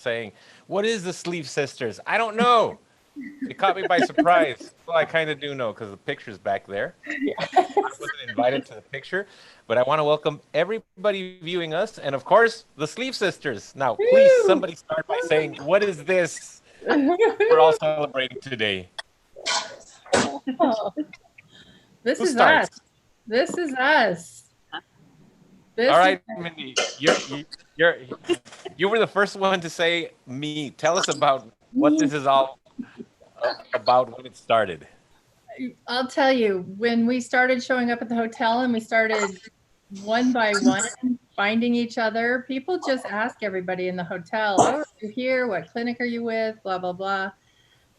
saying, "What is the Sleeve Sisters?" I don't know. It caught me by surprise. Well, I kind of do know because the picture's back there. I wasn't invited to the picture, but I want to welcome everybody viewing us, and of course, the Sleeve Sisters. Now, please, Woo! somebody start by saying, "What is this we're all celebrating today?" Oh, this Who is us. starts? This is us. All This is right, Mindy, you're you were the first one to say me. Tell us about what this me. is all about when it started. I'll tell you, when we started showing up at the hotel and we started one by one finding each other, people just ask everybody in the hotel, "Oh, are you here? What clinic are you with?" Blah blah blah.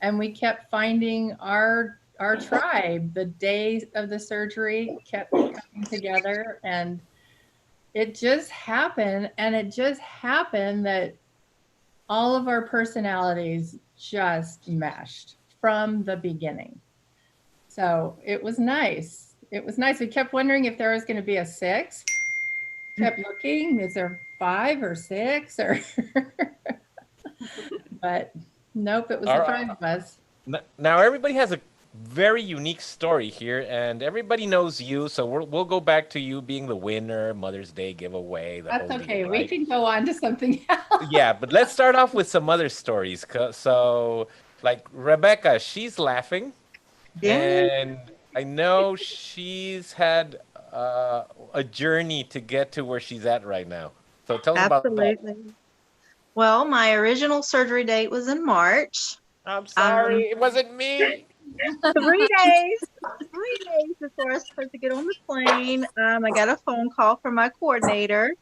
And we kept finding our tribe. The day of the surgery kept coming together, and it just happened. And it just happened that all of our personalities just meshed from the beginning. So it was nice. It was nice. We kept wondering if there was going to be a sixth. Kept looking. Is there five or six or? But nope. It was All the right. five of us. Now everybody has a very unique story here, and everybody knows you, so we'll go back to you being the winner, Mother's Day giveaway, the That's whole deal, okay. We right? can go on to something else. Yeah, but let's start off with some other stories. So, like Rebecca, she's laughing, Yeah, and I know she's had a journey to get to where she's at right now. So tell us about that. absolutely. Well, my original surgery date was in March. I'm Um, sorry, it wasn't me. 3 days, 3 days before I was supposed to get on the plane, I got a phone call from my coordinator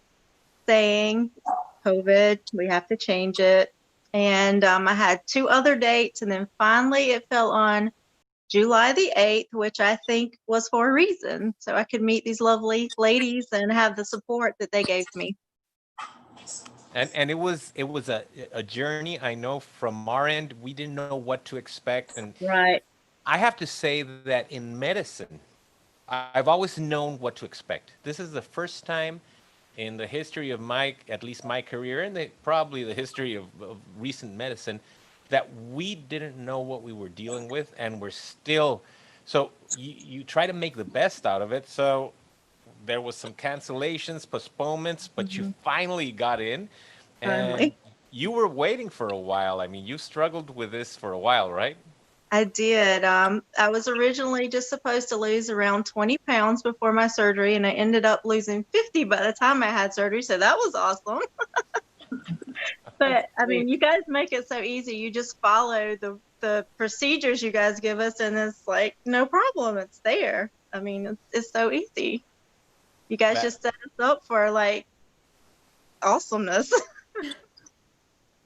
saying, COVID, we have to change it. And I had two other dates, and then finally it fell on July the 8th, which I think was for a reason. So I could meet these lovely ladies and have the support that they gave me. And it was a journey. I know from our end, we didn't know what to expect, and Right. I have to say that in medicine, I've always known what to expect. This is the first time in the history of my, at least my career, and probably the history of recent medicine, that we didn't know what we were dealing with, and we're still. So you try to make the best out of it. So there was some cancellations, postponements, but you Hmm. finally got in, and Finally. you were waiting for a while. I mean, you struggled with this for a while, right? I did. I was originally just supposed to lose around 20 pounds before my surgery, and I ended up losing 50 by the time I had surgery. So that was awesome. But I mean, you guys make it so easy. You just follow the procedures you guys give us, and it's like no problem. It's there. I mean, it's so easy. You guys That just set us up for like awesomeness.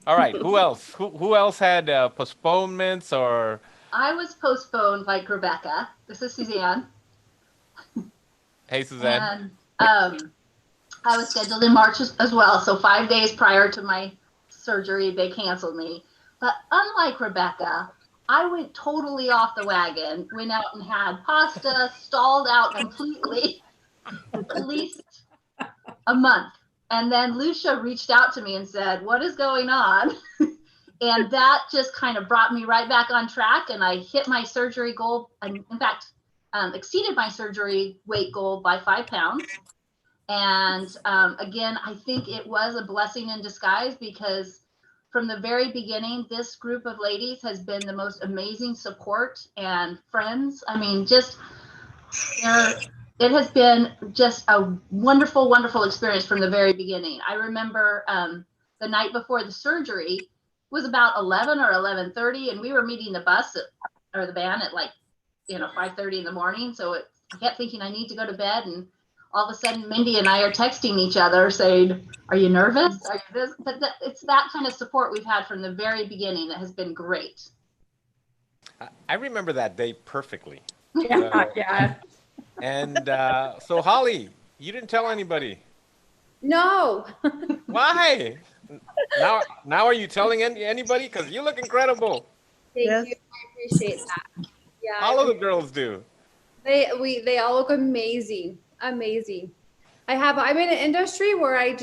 all right. Who else? Who else had postponements or? I was postponed like Rebecca. This is Suzanne. Hey, Suzanne. And I was scheduled in March as well. So 5 days prior to my surgery, they canceled me. But unlike Rebecca, I went totally off the wagon, went out and had pasta, stalled out completely, at least a month. And then Lucia reached out to me and said, "What is going on?" And that just kind of brought me right back on track. And I hit my surgery goal. And in fact, exceeded my surgery weight goal by 5 pounds. And again, I think it was a blessing in disguise because from the very beginning, this group of ladies has been the most amazing support and friends. I mean, just it has been just a wonderful, wonderful experience from the very beginning. I remember the night before the surgery was about 11 or 11:30, and we were meeting the bus or the van at like 5:30 in the morning. So I kept thinking I need to go to bed, and all of a sudden Mindy and I are texting each other saying, "Are you nervous? Are you this?" But it's that kind of support we've had from the very beginning that has been great. I remember that day perfectly. Yeah, So yeah. and so Holly, you didn't tell anybody. No, Why? Now are you telling anybody? Because you look incredible. thank Yes. you. I appreciate that. Yeah, All of the girls do. they all look amazing, amazing. I'm in an industry where I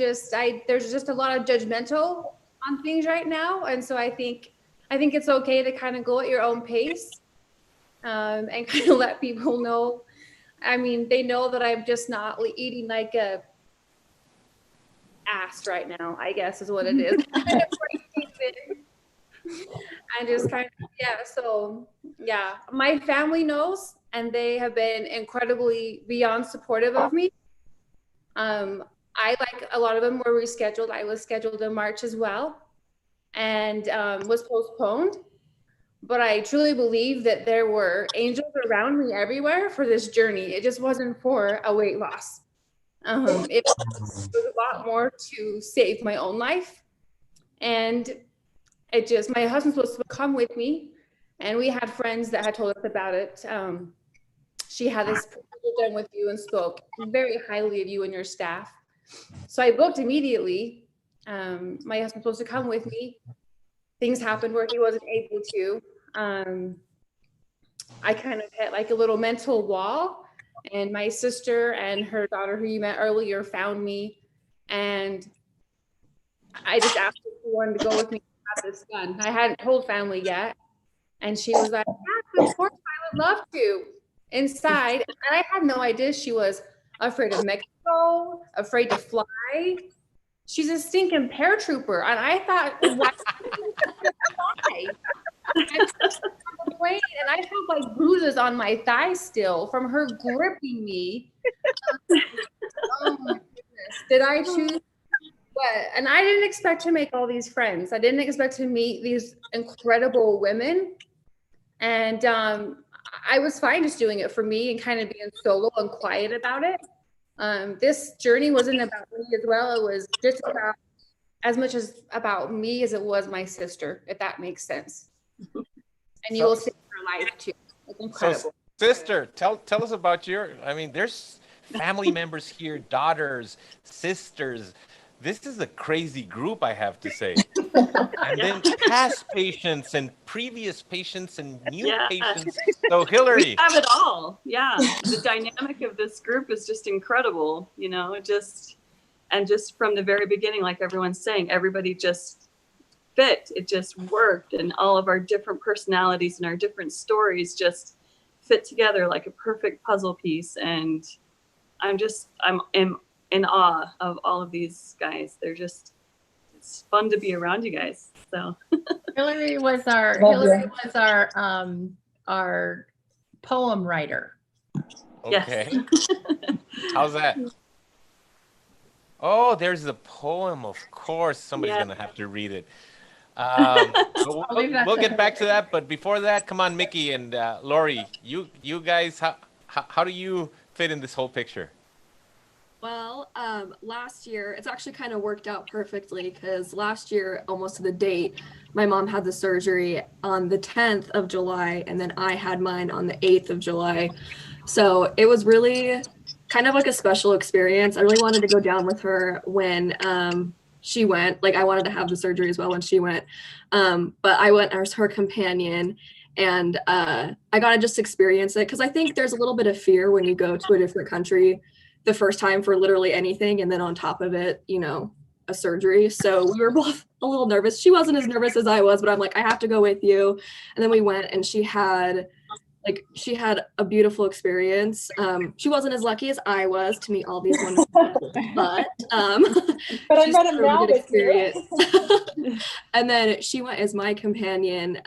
there's just a lot of judgmental on things right now, and so I think it's okay to kind of go at your own pace, and kind of let people know. I mean, they know that I'm just not eating like a ass right now, I guess is what it is. And just kind of, yeah. So yeah, my family knows, and they have been incredibly beyond supportive of me. I, like a lot of them, were rescheduled. I was scheduled in March as well, and was postponed. But I truly believe that there were angels around me everywhere for this journey. It just wasn't for a weight loss. It was a lot more to save my own life. And it just, my husband's supposed to come with me, and we had friends that had told us about it. She had this proposal done with you and spoke very highly of you and your staff. So I booked immediately. My husband's supposed to come with me. Things happened where he wasn't able to. I kind of hit like a little mental wall, and my sister and her daughter, who you met earlier, found me, and I just asked if she wanted to go with me to have this done. I hadn't told family yet, and she was like, "Yes, of course, I would love to." Inside, and I had no idea she was afraid of Mexico, afraid to fly. She's a stinking paratrooper, and I thought, why? And I have like bruises on my thighs still from her gripping me. Oh my goodness. Did I choose? What? And I didn't expect to make all these friends. I didn't expect to meet these incredible women. And I was fine just doing it for me and kind of being solo and quiet about it. This journey wasn't about me as well. It was just about as much as about me as it was my sister, if that makes sense. And you will see her life too. It's incredible. So, sister, tell us about I mean, there's family members here, daughters, sisters. This is a crazy group, I have to say. And then past patients and previous patients and new patients. So Hillary. We have it all. Yeah. The dynamic of this group is just incredible, you know, just from the very beginning, like everyone's saying, everybody just fit. It just worked. And all of our different personalities and our different stories just fit together like a perfect puzzle piece. And I'm in awe of all of these guys. It's fun to be around you guys. So Hillary was our poem writer. Okay. Yes. How's that? Oh, there's a poem, of course. Somebody's going to have to read it. We'll get back to that. But before that, come on, Mickey and Lori, you guys, how do you fit in this whole picture? Well, last year, it's actually kind of worked out perfectly because last year, almost to the date, my mom had the surgery on the 10th of July, and then I had mine on the 8th of July. So it was really kind of like a special experience. I really wanted to go down with her when she went. Like, I wanted to have the surgery as well when she went. But I went as her companion, and I got to just experience it because I think there's a little bit of fear when you go to a different country the first time for literally anything, and then on top of it, you know, a surgery. So we were both a little nervous. She wasn't as nervous as I was, but I'm like, I have to go with you. And then we went, and she had a beautiful experience. She wasn't as lucky as I was to meet all these wonderful people, but I met him now with experience. And then she went as my companion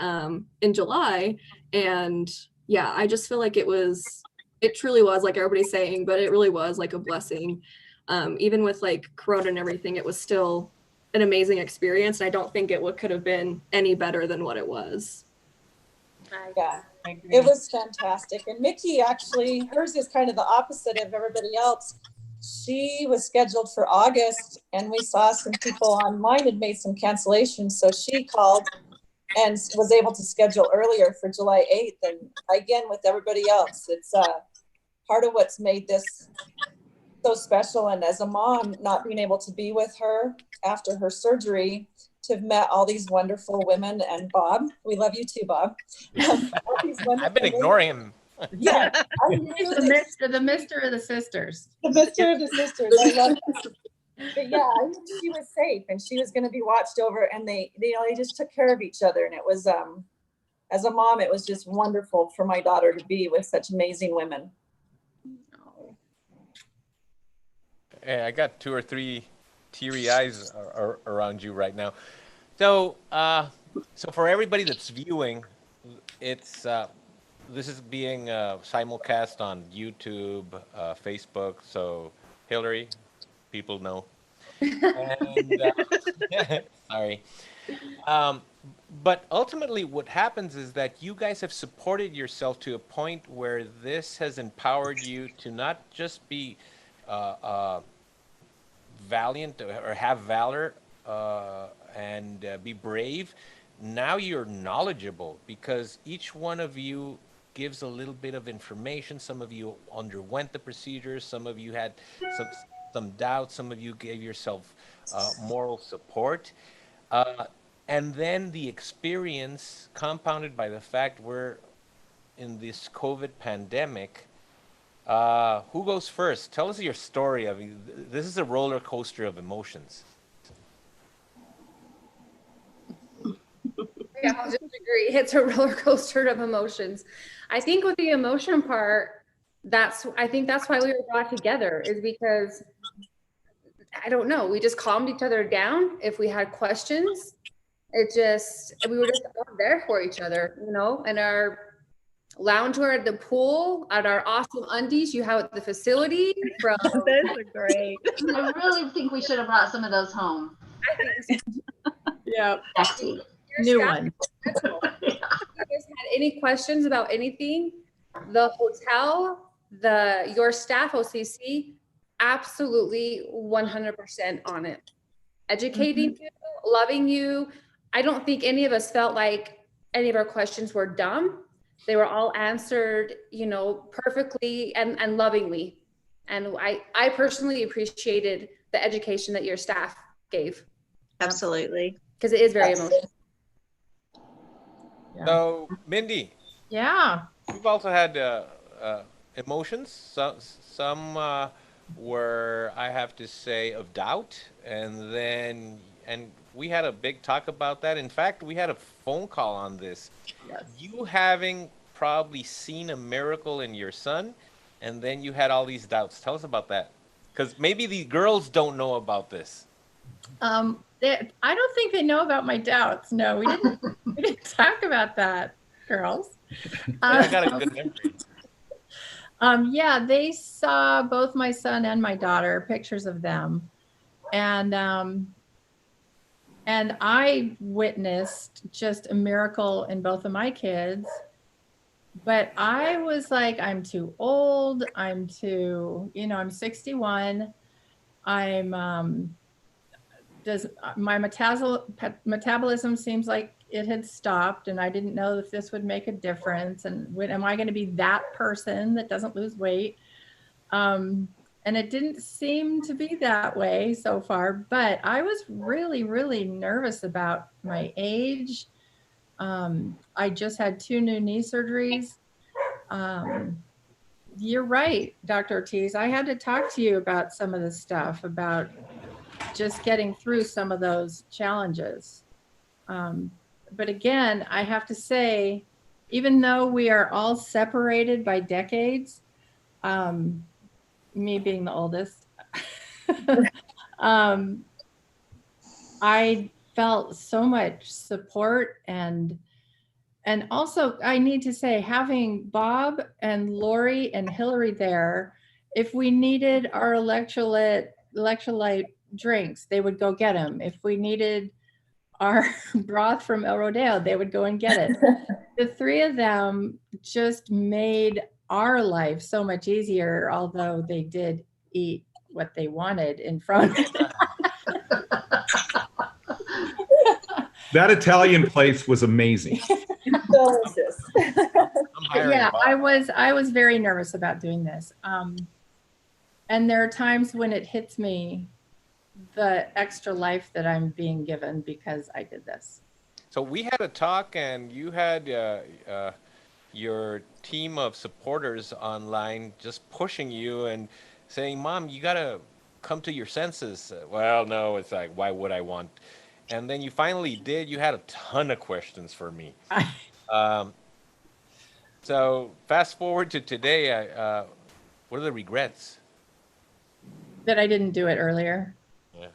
in July, and yeah, I just feel like it truly was, like everybody's saying, but it really was like a blessing. Even with like Corona and everything, it was still an amazing experience. I don't think could have been any better than what it was. Yeah, it was fantastic. And Mickey, actually, hers is kind of the opposite of everybody else. She was scheduled for August, and we saw some people online had made some cancellations. So she called and was able to schedule earlier for July 8th. And again, with everybody else, it's part of what's made this so special. And as a mom, not being able to be with her after her surgery, to have met all these wonderful women, and Bob, we love you too, Bob. I've been ignoring him. Yeah. The mister of the sisters. The mister of the sisters. I love that. But yeah, I knew she was safe and she was going to be watched over, and they just took care of each other. And it was, as a mom, it was just wonderful for my daughter to be with such amazing women. Hey, I got 2 or 3 teary eyes around you right now. So, so for everybody that's viewing, it's this is being simulcast on YouTube, Facebook. So, Hillary, people know. And, sorry. But ultimately, what happens is that you guys have supported yourself to a point where this has empowered you to not just be valiant or have valor and be brave. Now you're knowledgeable because each one of you gives a little bit of information. Some of you underwent the procedures. Some of you had some doubts. Some of you gave yourself moral support. And then the experience compounded by the fact we're in this COVID pandemic. Who goes first? Tell us your story. I mean, this is a roller coaster of emotions. Yeah, I'll just agree. It's a roller coaster of emotions. I think with the emotion part, I think that's why we were brought together, is because I don't know, we just calmed each other down. If we had questions, we were just all there for each other, you know, and our loungewear at the pool, at our awesome undies you have at the facility. From Those are great. I really think we should have brought some of those home. I think Yeah. Sexy. New one. If you guys had any questions about anything, the hotel, your staff, OCC, absolutely 100% on it. Educating you, loving you. I don't think any of us felt like any of our questions were dumb. They were all answered, you know, perfectly and lovingly. And I personally appreciated the education that your staff gave. Absolutely. Because it is very emotional. Yeah. So, Mindy, Yeah. you've also had emotions. Some were, I have to say, of doubt, and we had a big talk about that. In fact, we had a phone call on this. Yes. You having probably seen a miracle in your son, and then you had all these doubts. Tell us about that, because maybe the girls don't know about this. I don't think they know about my doubts. No, we didn't. We didn't talk about that, girls. I got a good memory. Yeah, they saw both my son and my daughter, pictures of them, and I witnessed just a miracle in both of my kids. But I was like, I'm too old. I'm 61. My metabolism seems like it had stopped, and I didn't know if this would make a difference. And am I going to be that person that doesn't lose weight? And it didn't seem to be that way so far, but I was really, really nervous about my age. I just had 2 new knee surgeries. You're right, Dr. Ortiz. I had to talk to you about some of this stuff, about just getting through some of those challenges. But again, I have to say, even though we are all separated by decades, me being the oldest, I felt so much support, and also I need to say, having Bob and Lori and Hillary there, if we needed our electrolyte drinks, they would go get them. If we needed our broth from El Rodeo, they would go and get it. The 3 of them just made our life so much easier, although they did eat what they wanted in front of us. That Italian place was amazing. Delicious. Yeah, I was very nervous about doing this. And there are times when it hits me, the extra life that I'm being given because I did this. So we had a talk, and you had your team of supporters online just pushing you and saying, "Mom, you gotta come to your senses? Well, no, it's like, why would I want? And then you finally did. You had a ton of questions for me. Um, so fast forward to today. What are the regrets? That I didn't do it earlier. Yeah.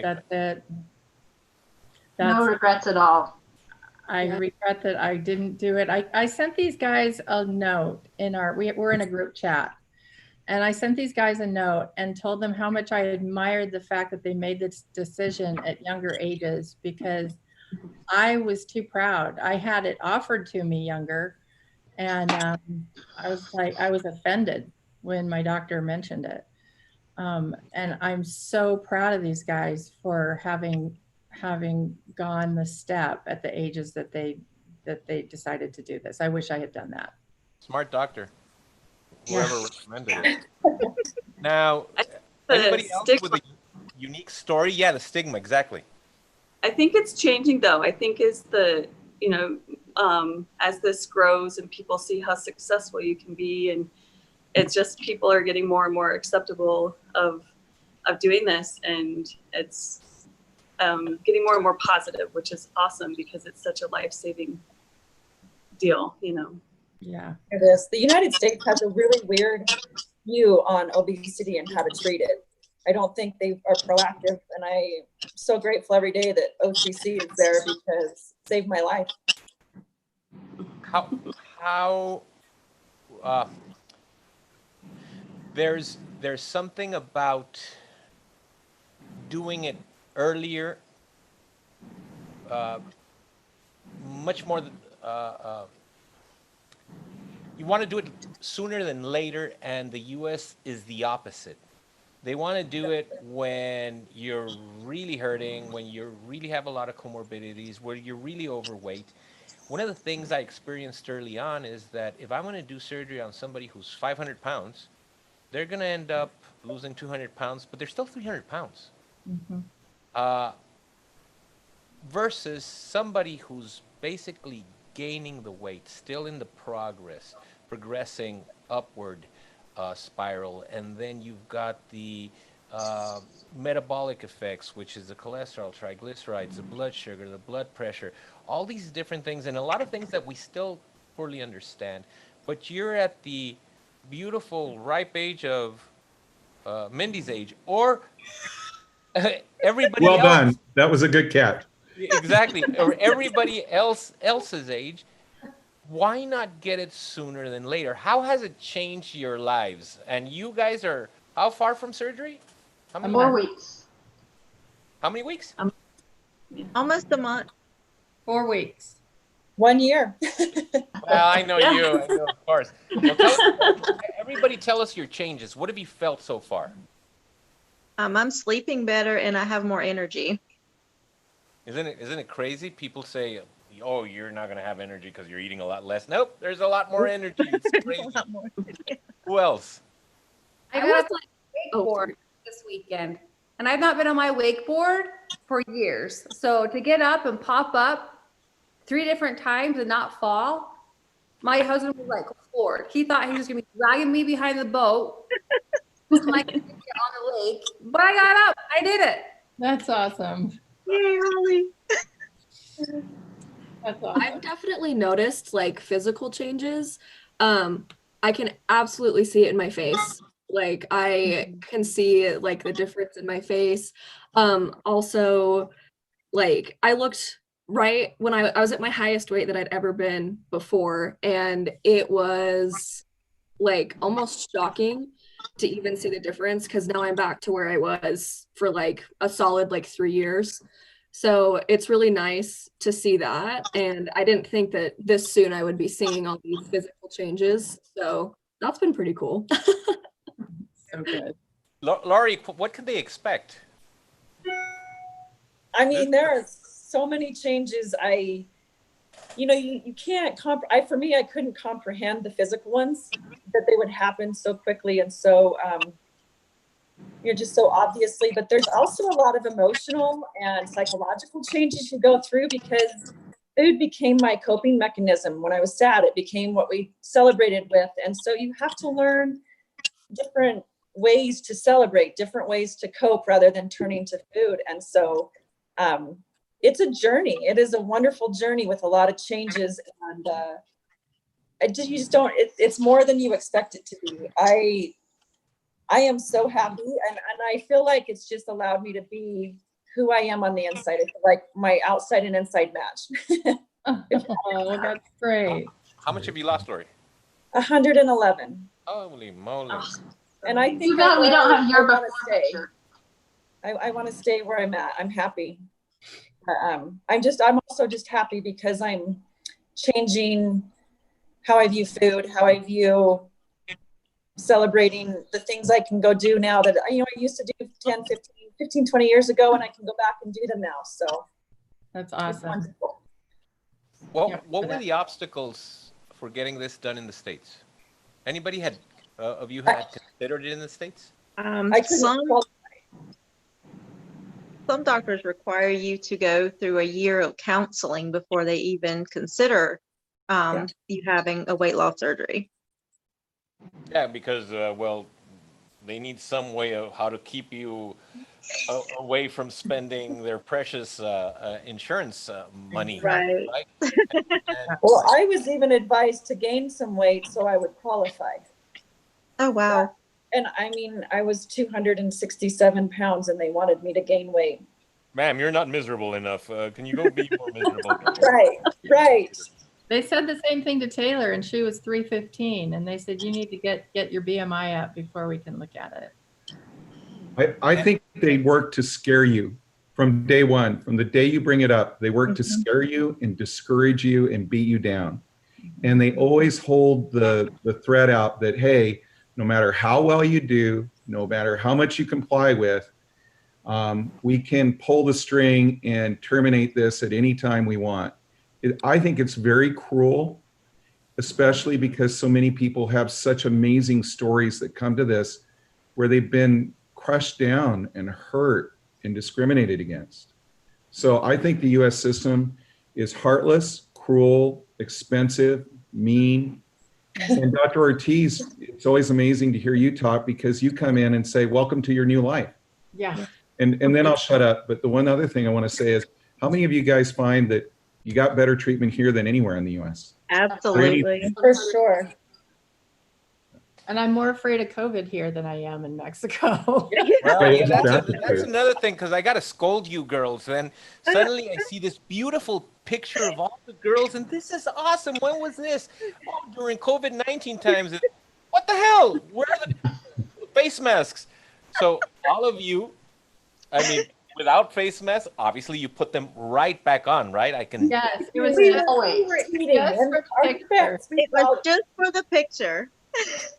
That's it. No regrets at all. I regret that I didn't do it. I sent these guys a note in we're in a group chat. And I sent these guys a note and told them how much I admired the fact that they made this decision at younger ages, because I was too proud. I had it offered to me younger. And I was offended when my doctor mentioned it. And I'm so proud of these guys for having gone the step at the ages that they decided to do this. I wish I had done that. Smart doctor. Whoever recommended it. Now, anybody else with a unique story? Yeah, the stigma, exactly. I think it's changing though. I think as this grows and people see how successful you can be, and it's just people are getting more and more acceptable of doing this, and it's getting more and more positive, which is awesome because it's such a life-saving deal, Yeah. It is. The United States has a really weird view on obesity and how to treat it. I don't think they are proactive, and I'm so grateful every day that OCC is there because it saved my life. How there's something about doing it earlier, much more. You want to do it sooner than later, and the U.S. is the opposite. They want to do it when you're really hurting, when you really have a lot of comorbidities, where you're really overweight. One of the things I experienced early on is that if I want to do surgery on somebody who's 500 pounds, they're going to end up losing 200 pounds, but they're still 300 pounds. Mm-hmm. Versus somebody who's basically gaining the weight, still in the progressing upward spiral, and then you've got the metabolic effects, which is the cholesterol, triglycerides, the blood sugar, the blood pressure, all these different things, and a lot of things that we still poorly understand. But you're at the beautiful ripe age of Mindy's age, or everybody Well else. done. That was a good catch. Exactly, or everybody else's age. Why not get it sooner than later? How has it changed your lives? And you guys are how far from surgery? How many 4 weeks. How many weeks? Almost a month. 4 weeks. 1 year. Well, I know you. I know, of course. Well, everybody tell us your changes. What have you felt so far? I'm sleeping better and I have more energy. Isn't it crazy? People say, oh, you're not going to have energy because you're eating a lot less. Nope, there's a lot more energy. It's crazy. Who else? I got a wakeboard this weekend, and I've not been on my wakeboard for years. So to get up and pop up 3 different times and not fall, my husband was like floored. He thought he was going to be dragging me behind the boat so I could get on the lake. But I got up. I did it. That's awesome. Yay, Holly. That's awesome. I've definitely noticed like physical changes. I can absolutely see it in my face. Like I can see like the difference in my face. Also, like I looked right when I was at my highest weight that I'd ever been before, and it was like almost shocking to even see the difference, because now I'm back to where I was for like a solid like 3 years. So it's really nice to see that. And I didn't think that this soon I would be seeing all these physical changes. So that's been pretty cool. So good. Laurie, what can they expect? I mean, there are so many changes. You can't for me, I couldn't comprehend the physical ones, that they would happen so quickly and so, just so obviously. But there's also a lot of emotional and psychological changes you go through, because food became my coping mechanism. When I was sad, it became what we celebrated with. And so you have to learn different ways to celebrate, different ways to cope rather than turning to food. And so it's a journey. It is a wonderful journey with a lot of changes, and you just don't, it's more than you expect it to be. I am so happy, and I feel like it's just allowed me to be who I am on the inside. I feel like my outside and inside match. Oh, that's great. How much have you lost, Lori? 111. Holy moly. And I think Too bad we don't have your I wanna before stay. picture. I want to stay where I'm at. I'm happy. I'm also just happy because I'm changing how I view food, how I view celebrating the things I can go do now that, I used to do 10, 15, 20 years ago, and I can go back and do them now. So That's it's awesome. wonderful. What were the obstacles for getting this done in the States? Anybody of you had considered it in the States? I couldn't Some doctors require you to go through a year of counseling before they even consider you having a weight loss surgery. Yeah, because, well, they need some way of how to keep you away from spending their precious insurance money. Right. And Well, I was even advised to gain some weight so I would qualify. Oh, wow. And I mean, I was 267 pounds and they wanted me to gain weight. ma'am, you're not miserable enough. Can you go be more miserable? Right. They said the same thing to Taylor, and she was 315, and they said, you need to get your BMI up before we can look at it. I think they work to scare you from day one. From the day you bring it up, they work to scare you and discourage you and beat you down. And they always hold the threat out that, hey, no matter how well you do, no matter how much you comply with, we can pull the string and terminate this at any time we want. I think it's very cruel, especially because so many people have such amazing stories that come to this where they've been crushed down and hurt and discriminated against. So I think the US system is heartless, cruel, expensive, mean. And Dr. Ortiz, it's always amazing to hear you talk because you come in and say, welcome to your new life. Yeah. And then I'll shut up. But the one other thing I want to say is, how many of you guys find that you got better treatment here than anywhere in the US? Absolutely. For sure. And I'm more afraid of COVID here than I am in Mexico. Well, Yeah, that's another thing, because I got to scold you girls. And suddenly I see this beautiful picture of all the girls, and this is awesome. When was this? Oh, during COVID-19 times. What the hell? Where are the face masks? So all of you, I mean, without face masks, obviously you put them right back on, right? I can. Yes, it was We just, were eating, just and for our picture. vets, we It was felt- just for the picture.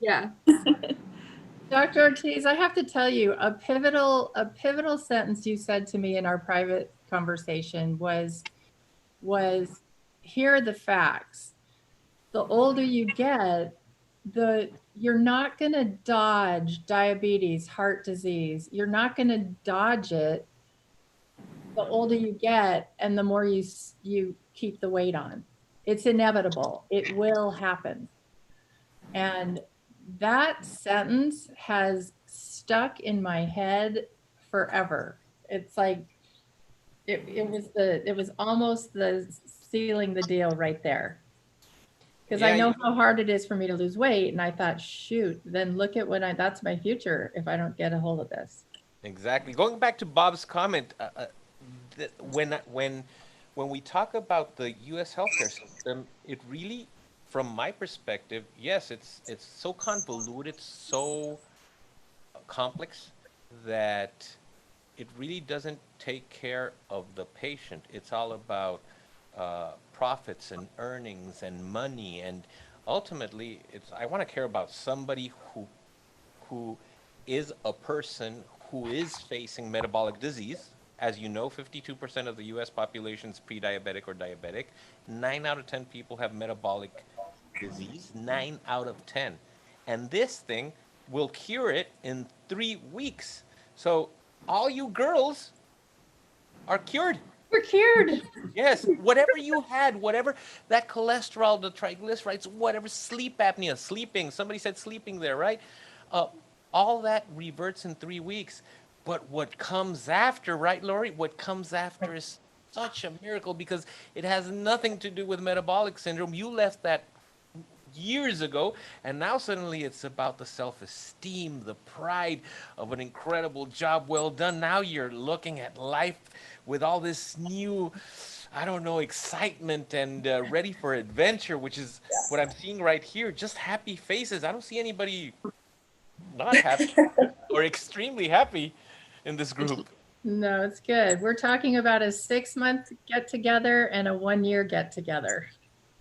Yeah. Dr. Ortiz, I have to tell you, a pivotal sentence you said to me in our private conversation was here are the facts. The older you get, you're not going to dodge diabetes, heart disease. You're not going to dodge it the older you get and the more you keep the weight on. It's inevitable. It will happen. And that sentence has stuck in my head forever. It's like it was almost the sealing the deal right there. Because I know how hard it is for me to lose weight, and I thought, shoot, then look at that's my future if I don't get a hold of this. Exactly. Going back to Bob's comment, when we talk about the U.S. healthcare system, it really, from my perspective, yes, it's so convoluted, so complex that it really doesn't take care of the patient. It's all about profits and earnings and money, and ultimately, I want to care about somebody who is a person who is facing metabolic disease. As you know, 52% of the U.S. population is pre-diabetic or diabetic. 9 out of 10 people have metabolic disease. 9 out of 10. And this thing will cure it in 3 weeks. So all you girls are cured. We're cured. Yes, whatever you had, whatever that cholesterol, the triglycerides, whatever, sleep apnea, sleeping. Somebody said sleeping there, right? all that reverts in 3 weeks. But what comes after, right, Lori? What comes after is such a miracle because it has nothing to do with metabolic syndrome. You left that years ago, and now suddenly it's about the self-esteem, the pride of an incredible job well done. Now you're looking at life with all this new, I don't know, excitement and ready for adventure, which is what I'm seeing right here. Just happy faces. I don't see anybody not happy or extremely happy in this group. No, it's good. We're talking about a 6-month get together and a 1-year get together.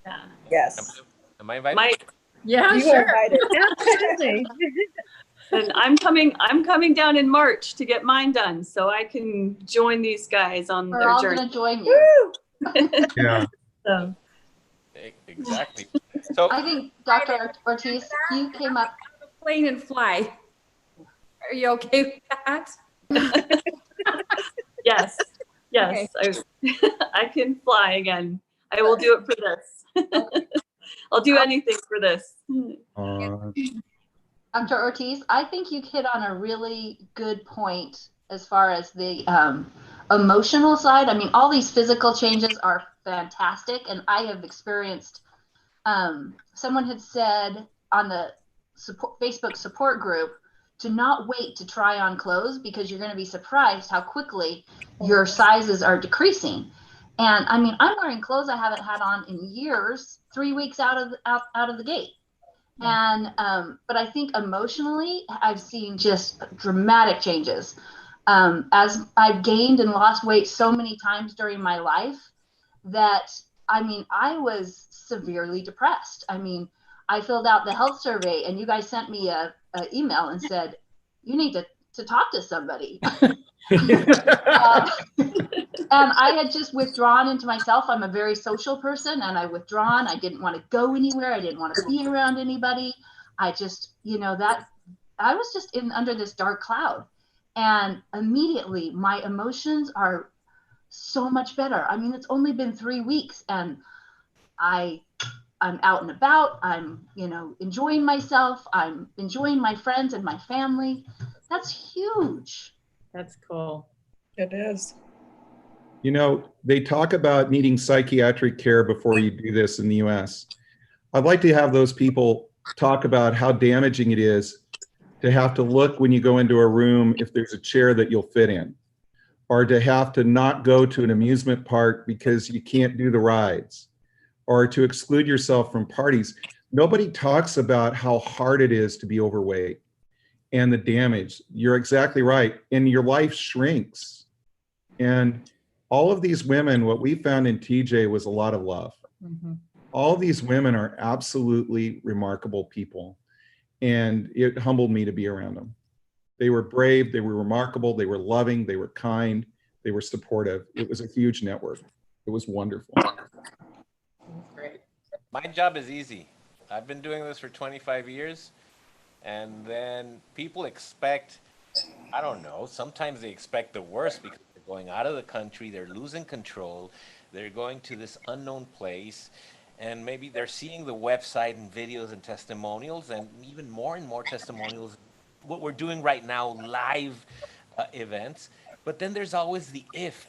Yeah. Yes. Am I invited? Mike, Yeah, You sure. are invited. Absolutely. and I'm coming down in March to get mine done so I can join these guys on We're their all journey. going to join you. Yeah. So, Exactly. So I think, Dr. Ortiz, you came up. Plane and fly. Are you okay with that? yes, yes, I can fly again. I will do it for this. I'll do anything for this. Dr. Ortiz, I think you hit on a really good point as far as the emotional side. I mean, all these physical changes are fantastic, and I have experienced, someone had said on the Facebook support group to not wait to try on clothes because you're going to be surprised how quickly your sizes are decreasing. And I mean, I'm wearing clothes I haven't had on in years, 3 weeks out of the gate. And but I think emotionally, I've seen just dramatic changes. As I've gained and lost weight so many times during my life that, I mean, I was severely depressed. I mean, I filled out the health survey and you guys sent me a email and said, you need to talk to somebody. And I had just withdrawn into myself. I'm a very social person and I withdrawn. I didn't want to go anywhere. I didn't want to be around anybody. I just, that I was just under this dark cloud. And immediately my emotions are so much better. I mean, it's only been 3 weeks and I'm out and about. I'm, enjoying myself. I'm enjoying my friends and my family. That's huge. That's cool. It is. They talk about needing psychiatric care before you do this in the US. I'd like to have those people talk about how damaging it is to have to look when you go into a room if there's a chair that you'll fit in, or to have to not go to an amusement park because you can't do the rides, or to exclude yourself from parties. Nobody talks about how hard it is to be overweight and the damage. You're exactly right. And your life shrinks. And all of these women, what we found in TJ was a lot of love. Mm-hmm. All these women are absolutely remarkable people. And it humbled me to be around them. They were brave, they were remarkable, they were loving, they were kind, they were supportive. It was a huge network. It was wonderful. Great. my job is easy. I've been doing this for 25 years. And then people expect, I don't know, sometimes they expect the worst because they're going out of the country, they're losing control, they're going to this unknown place, and maybe they're seeing the website and videos and testimonials, and even more and more testimonials, what we're doing right now, live events. But then there's always the if,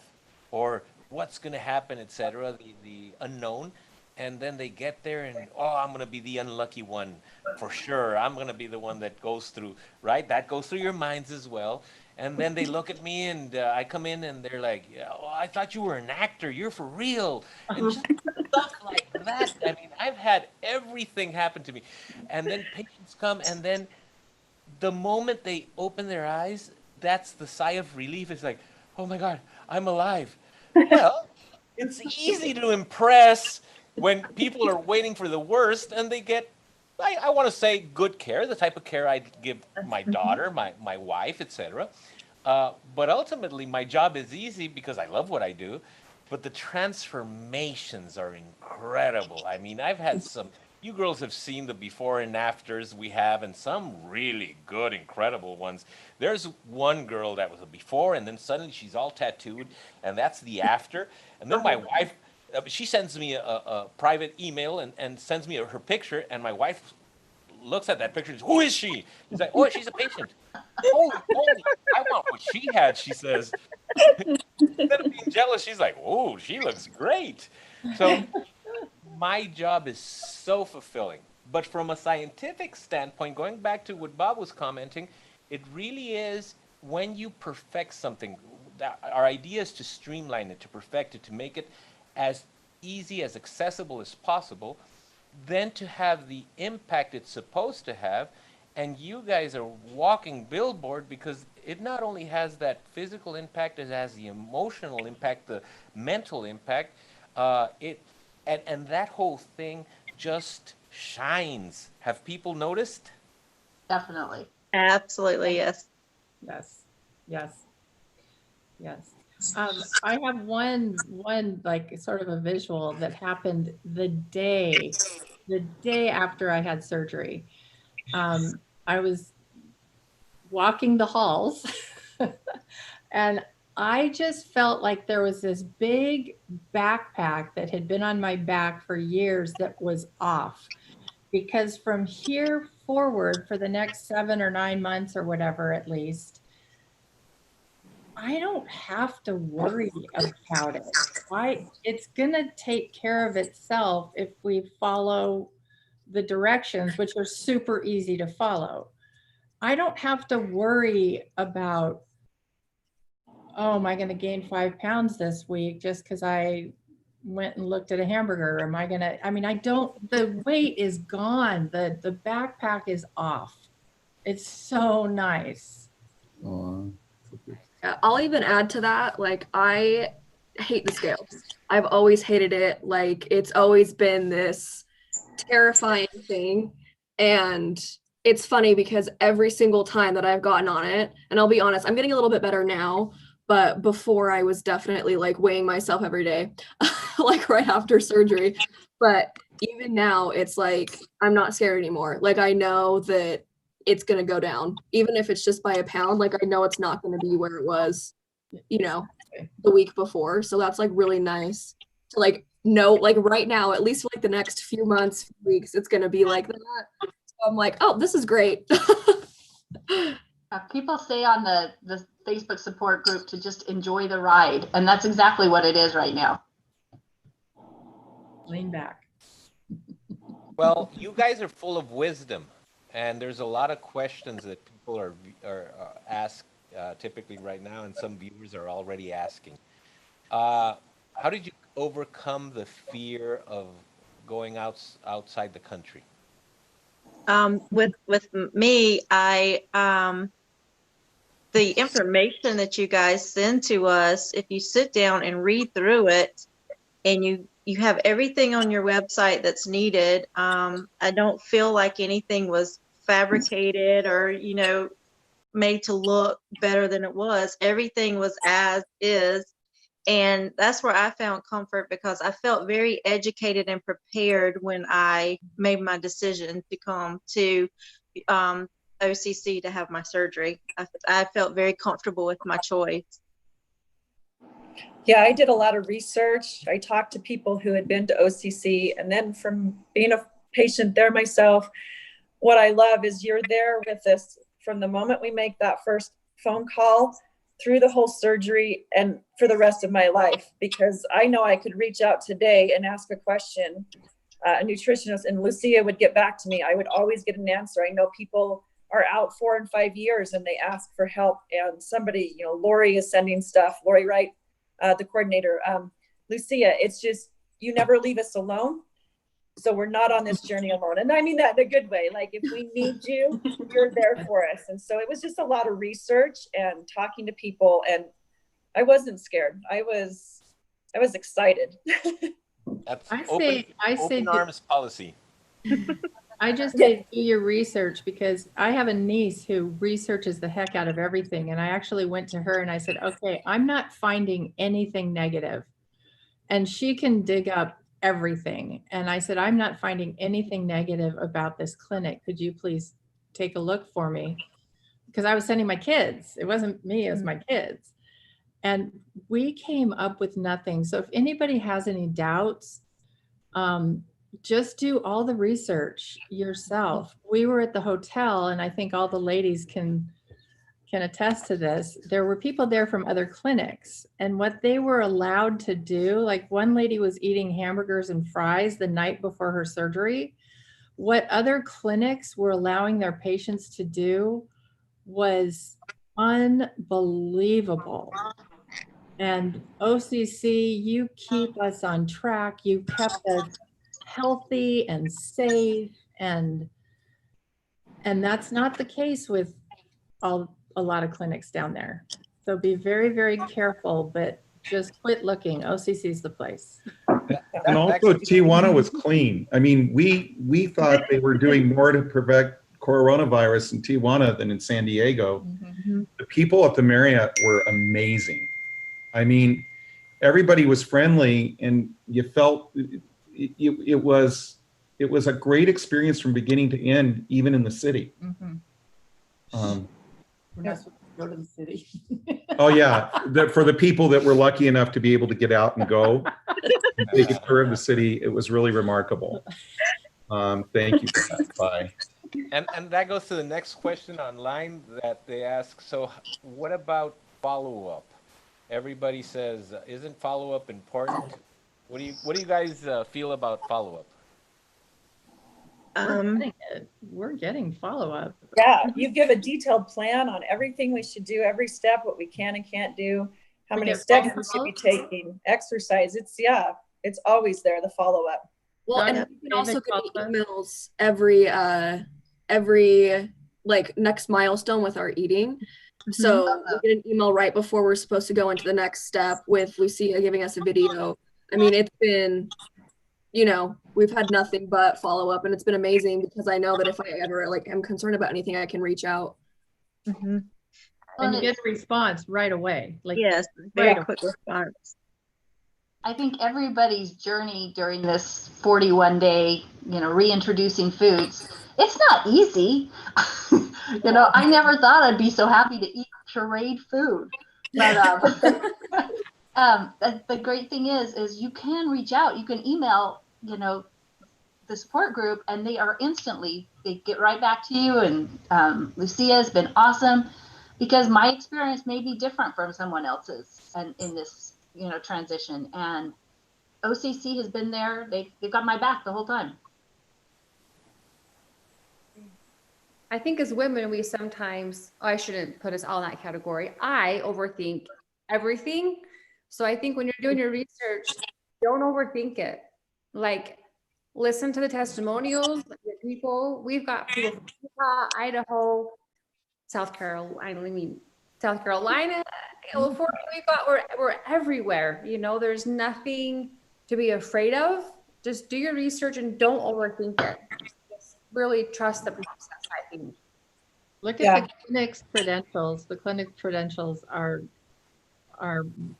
or what's going to happen, etc., the unknown. And then they get there and, oh, I'm going to be the unlucky one for sure. I'm going to be the one that goes through, right? That goes through your minds as well. And then they look at me and I come in and they're like, yeah, oh, I thought you were an actor. You're for real. And just stuff like that. I mean, I've had everything happen to me. And then patients come and then the moment they open their eyes, that's the sigh of relief. It's like, oh my God, I'm alive. Well, it's easy to impress when people are waiting for the worst and they get, I want to say, good care, the type of care I'd give my daughter, my wife, etc. But ultimately, my job is easy because I love what I do. But the transformations are incredible. I mean, I've had some, you girls have seen the before and afters we have, and some really good, incredible ones. There's one girl that was a before, and then suddenly she's all tattooed, and that's the after. And then my wife, she sends me a private email and sends me her picture, and my wife looks at that picture and says, who is she? He's like, oh, she's a patient. Holy moly, I want what she had, she says. Instead of being jealous, she's like, oh, she looks great. So my job is so fulfilling. But from a scientific standpoint, going back to what Bob was commenting, it really is when you perfect something, our idea is to streamline it, to perfect it, to make it as easy, as accessible as possible, then to have the impact it's supposed to have. And you guys are walking billboard because it not only has that physical impact, it has the emotional impact, the mental impact. And that whole thing just shines. Have people noticed? Definitely. Absolutely, yes. Yes, yes, yes. I have one like sort of a visual that happened the day after I had surgery. I was walking the halls and I just felt like there was this big backpack that had been on my back for years that was off. Because from here forward for the next 7 or 9 months or whatever, at least, I don't have to worry about it. It's gonna take care of itself if we follow the directions, which are super easy to follow. I don't have to worry about, oh, am I gonna gain 5 pounds this week just because I went and looked at a hamburger? Am I gonna, I mean, I don't, the weight is gone. The backpack is off. It's so nice. Yeah, I'll even add to that, like, I hate the scales. I've always hated it. Like, it's always been this terrifying thing. And it's funny because every single time that I've gotten on it, and I'll be honest, I'm getting a little bit better now, but before I was definitely like weighing myself every day, like right after surgery. But even now, it's like, I'm not scared anymore. Like, I know that it's going to go down, even if it's just by a pound. Like, I know it's not going to be where it was, you know, the week before. So that's like really nice to like know, like right now, at least for like the next few months, few weeks, it's going to be like that. So I'm like, oh, this is great. People say on the Facebook support group to just enjoy the ride. And that's exactly what it is right now. Lean back. Well, you guys are full of wisdom, and there's a lot of questions that people are asked typically right now, and some viewers are already asking. How did you overcome the fear of going outside the country? With me, the information that you guys send to us, if you sit down and read through it, and you have everything on your website that's needed, I don't feel like anything was fabricated or, you know, made to look better than it was. Everything was as is. And that's where I found comfort, because I felt very educated and prepared when I made my decision to come to OCC to have my surgery. I felt very comfortable with my choice. Yeah, I did a lot of research. I talked to people who had been to OCC, and then from being a patient there myself, what I love is you're there with us from the moment we make that first phone call through the whole surgery and for the rest of my life, because I know I could reach out today and ask a question, a nutritionist, and Lucia would get back to me. I would always get an answer. I know people are out 4 and 5 years and they ask for help, and somebody, you know, Lori is sending stuff, Lori Wright, the coordinator, Lucia, it's just, you never leave us alone. So we're not on this journey alone. And I mean that in a good way. Like, if we need you, you're there for us. And so it was just a lot of research and talking to people, and I wasn't scared. I was excited. That's I say open arms policy. I just say do your research, because I have a niece who researches the heck out of everything. And I actually went to her and I said, okay, I'm not finding anything negative. And she can dig up everything. And I said, I'm not finding anything negative about this clinic. Could you please take a look for me? Because I was sending my kids. It wasn't me, it was my kids. And we came up with nothing. So if anybody has any doubts, just do all the research yourself. We were at the hotel, and I think all the ladies can attest to this. There were people there from other clinics, and what they were allowed to do, like one lady was eating hamburgers and fries the night before her surgery. What other clinics were allowing their patients to do was unbelievable. And OCC, you keep us on track. You kept us healthy and safe, and that's not the case with a lot of clinics down there. So be very, very careful, but just quit looking. OCC is the place. And also Tijuana was clean. I mean, we thought they were doing more to prevent coronavirus in Tijuana than in San Diego. The people at the Marriott were amazing. I mean, everybody was friendly, and you felt it was a great experience from beginning to end, even in the city. We're not supposed to go to the city. Oh yeah, for the people that were lucky enough to be able to get out and go, and take a tour of the city, it was really remarkable. Thank you for that. Bye. And that goes to the next question online that they ask. So what about follow-up? Everybody says, isn't follow-up important? What do you guys feel about follow-up? We're getting follow-up. Yeah, you give a detailed plan on everything we should do, every step, what we can and can't do, how many steps we should be taking, exercise. It's always there, the follow-up. Well, and you can also get emails every like next milestone with our eating. So we get an email right before we're supposed to go into the next step with Lucia giving us a video. I mean, it's been, we've had nothing but follow up, and it's been amazing because I know that if I ever am concerned about anything, I can reach out. And you get a response right away. Yes, very quick response. I think everybody's journey during this 41-day, reintroducing foods, it's not easy. I never thought I'd be so happy to eat pureed food. But the great thing is you can reach out. You can email, the support group, and they get right back to you. And Lucia has been awesome, because my experience may be different from someone else's, and in this transition, and OCC has been there. They've got my back the whole time. I think as women, we sometimes, I shouldn't put us all in that category. I overthink everything. So I think when you're doing your research, don't overthink it. Listen to the testimonials of the people. We've got people from Utah, Idaho, South Carolina, California. We're everywhere. There's nothing to be afraid of. Just do your research and don't overthink it. Just really trust the process, I think. Look at the clinic's credentials. The clinic credentials are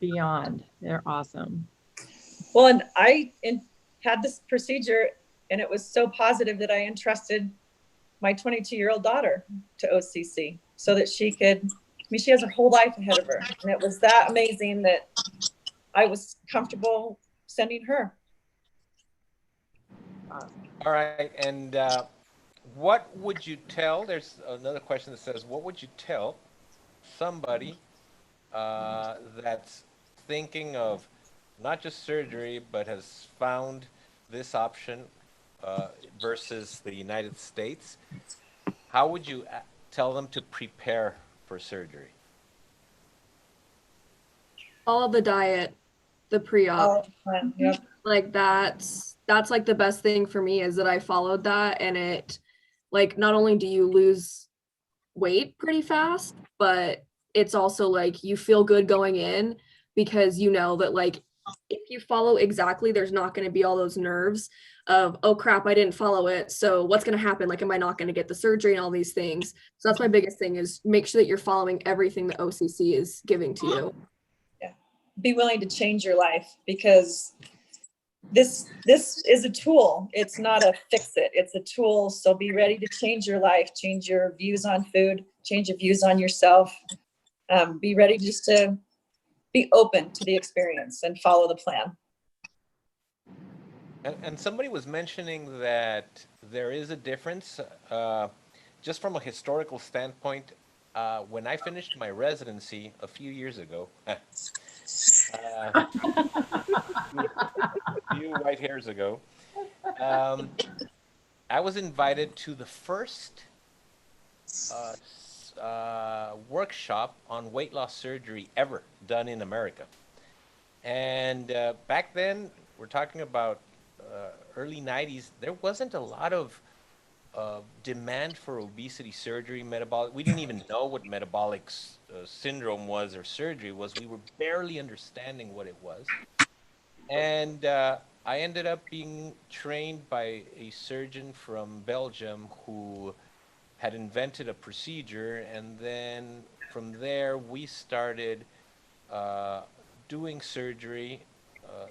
beyond. They're awesome. Well, and I had this procedure, and it was so positive that I entrusted my 22-year-old daughter to OCC so that she could, she has her whole life ahead of her. And it was that amazing that I was comfortable sending her. All right. And what would you tell? There's another question that says, what would you tell somebody that's thinking of not just surgery, but has found this option versus the United States? How would you tell them to prepare for surgery? Follow the diet, the pre-op. Yep. That's the best thing for me, is that I followed that, and it not only do you lose weight pretty fast, but it's also you feel good going in, because that if you follow exactly, there's not going to be all those nerves of, oh crap, I didn't follow it, so what's going to happen? Am I not going to get the surgery and all these things? So that's my biggest thing, is make sure that you're following everything the OCC is giving to you. Yeah, be willing to change your life, because this is a tool. It's not a fix it. It's a tool. So be ready to change your life, change your views on food, change your views on yourself. Be ready just to be open to the experience and follow the plan. And somebody was mentioning that there is a difference, just from a historical standpoint. When I finished my residency a few years ago, a few white hairs ago, um, I was invited to the first workshop on weight loss surgery ever done in America. And back then, we're talking about early 90s, there wasn't a lot of demand for obesity surgery, metabolic. We didn't even know what metabolic syndrome was or surgery was. We were barely understanding what it was. And I ended up being trained by a surgeon from Belgium who had invented a procedure. And then from there, we started uh, doing surgery,